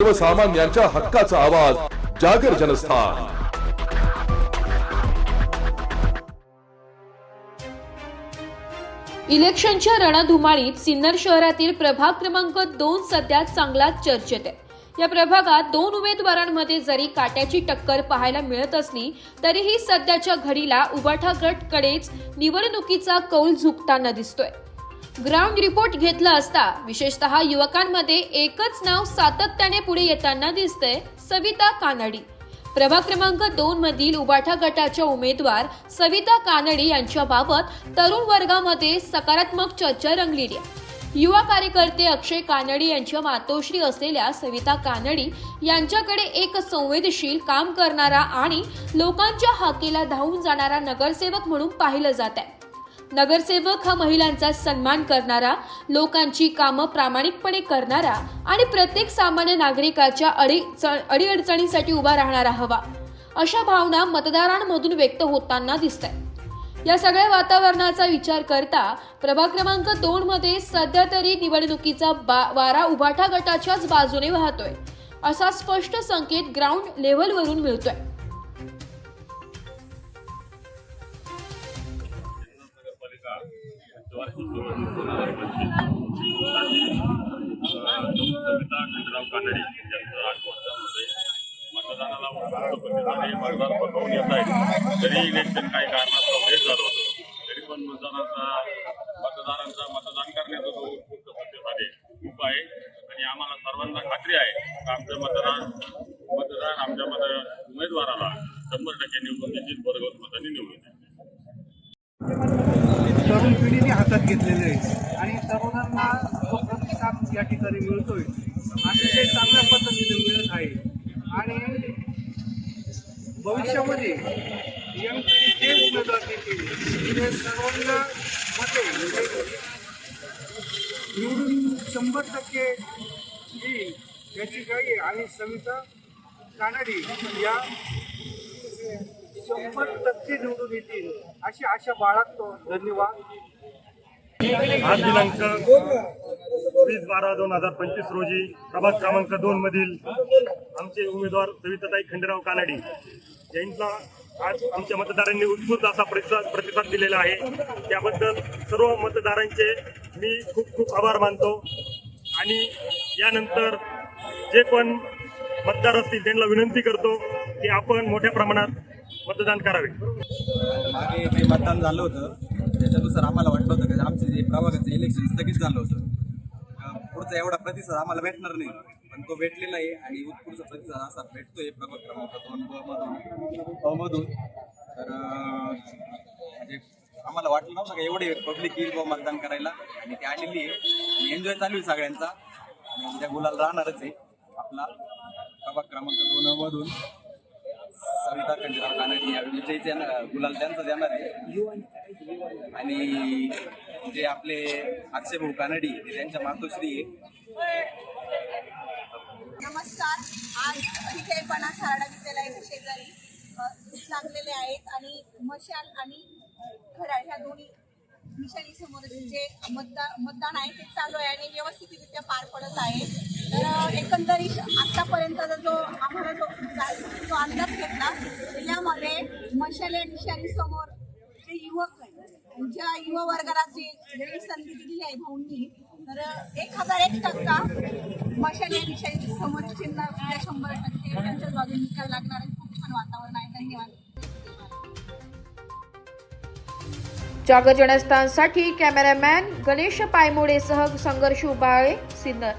सर्वसामान्यांच्या हक्काचा आवाज जागर जनस्थान। इलेक्शनच्या रणधुमाळीत सिन्नर शहरातील प्रभाग क्रमांक 2 सध्या चांगलाच चर्चेत आहे। या प्रभागात 2 उमेदवारांमध्ये जरी काट्याची टक्कर पाहायला मिळत असली तरीही सध्याच्या घडीला उबाठा गटकडेच निवडणुकीचा कौल झुकताना दिसतोय। ग्राउंड रिपोर्ट घेतला असता विशेषतः युवकांमध्ये एकच नाव सातत्याने पुढे येताना दिसतंय, सविता कानडी। प्रभाग क्रमांक 2 मधील उबाठा गटाच्या उमेदवार सविता कानडी यांच्याबाबत तरुण वर्गामध्ये सकारात्मक चर्चा रंगलेली आहे। युवा कार्यकर्ते अक्षय कानडी यांच्या मातोश्री असलेल्या सविता कानडी यांच्याकडे एक संवेदनशील काम करणारा आणि लोकांच्या हाकेला धावून जाणारा नगरसेवक म्हणून पाहिलं जात आहे। नगरसेवक हा महिलांचा सन्मान करणारा, लोकांची कामं प्रामाणिकपणे करणारा आणि प्रत्येक सामान्य नागरिकाच्या अडीअडचणीसाठी उभा राहणारा हवा, अशा भावना मतदारांमधून व्यक्त होताना दिसतात। या सगळ्या वातावरणाचा विचार करता प्रभाग क्रमांक 2 मध्ये सध्या तरी निवडणुकीचा वारा उबाठा गटाच्याच बाजूने वाहतोय, असा स्पष्ट संकेत ग्राउंड लेव्हलवरून मिळतोय। सविता खंडराव कानडी यांचं 8 वर्षांमध्ये मतदानाला मतदार बघून येत आहेत। तरी इलेक्शन काही कारणास्तव लेट झालं होतं, तरी पण मतदारांचा मतदान करण्याचा जो उत्स्फूर्त प्रतिसाद आहे खूप आहे आणि आम्हाला सर्वांना खात्री आहे की आमचं मतदार आमच्या उमेदवाराला 100% निवडून देतील, भरघोस मतांनी निवडून देतील। तरुण पिढीने हातात घेतलेले आहे आणि तरुणांना जो प्रतिसाद या ठिकाणी मिळतोय अतिशय चांगल्या पद्धतीने मिळत आहे आणि भविष्यामध्ये यंग पिढी जे उमेदवार देतील ते सर्वांना मते निवडून 100% येईल याची काही आणि सविता कानडी या 100% निवडून येतील अशी आशा बाळगतो। धन्यवाद। आज दिनांक 20/12/2025 रोजी प्रभाग क्रमांक 2 मधील आमचे उमेदवार सविताताई खंडराव कानडी यांना आज आमच्या मतदारांनी उत्स्फूर्त असा प्रतिसाद दिलेला आहे। त्याबद्दल सर्व मतदारांचे मी खूप आभार मानतो आणि यानंतर जे पण मतदार असतील त्यांना विनंती करतो की आपण मोठ्या प्रमाणात मतदान करावे। मागे जे मतदान झालं होतं त्याच्यानुसार आम्हाला वाटलं होतं की आमचं जे प्रभागाचं इलेक्शन स्थगित झालं होतं, पुढचा एवढा प्रतिसाद आम्हाला भेटणार नाही, पण तो भेटलेला आहे आणि उत्स्फूर्त प्रतिसाद असा भेटतोय प्रभाग क्रमांक 2 मधून। तर म्हणजे आम्हाला वाटलं नव्हतं की एवढे पब्लिक येईल मतदान करायला आणि ती आलेली आहे। एन्जॉय चालू आहे सगळ्यांचा आणि उद्या गुलाल राहणारच आहे आपला। प्रभाग क्रमांक 2 मधून सविता खंडराव कानडी या विजयीचे गुलाल त्यांचं देणार आहे आणि जे आपले अक्षय भाऊ कानडी हे त्यांच्या मातोश्री आहे। नमस्कार। आज इथे पणास हारडा विद्यालयाच्या शेजारी लागलेले आहेत आणि मशाल आणि घड्याळ ह्या दोन्ही निशाणी समोर जे मतदान आहे ते चालू आहे आणि व्यवस्थितरित्या पार पडत आहे। तर एकंदरीत आतापर्यंत जो आम्हाला जो अंदाज घेतला त्यामध्ये मशाल या निशाणी समोर जे युवक आहेत, ज्या युवा वर्गाला जी संधी दिलेली आहे भाऊंनी, तर 1001% मशाल या निशाणी समोर चिन्ह 100% त्यांच्याच बाजूने निकाल लागणार आहे। खूप छान वातावरण आहे। धन्यवाद। जागर जनस्थानसाठी कॅमेरामॅन गणेश पायमोडेसह संघर्ष उबाळे, सिन्नर।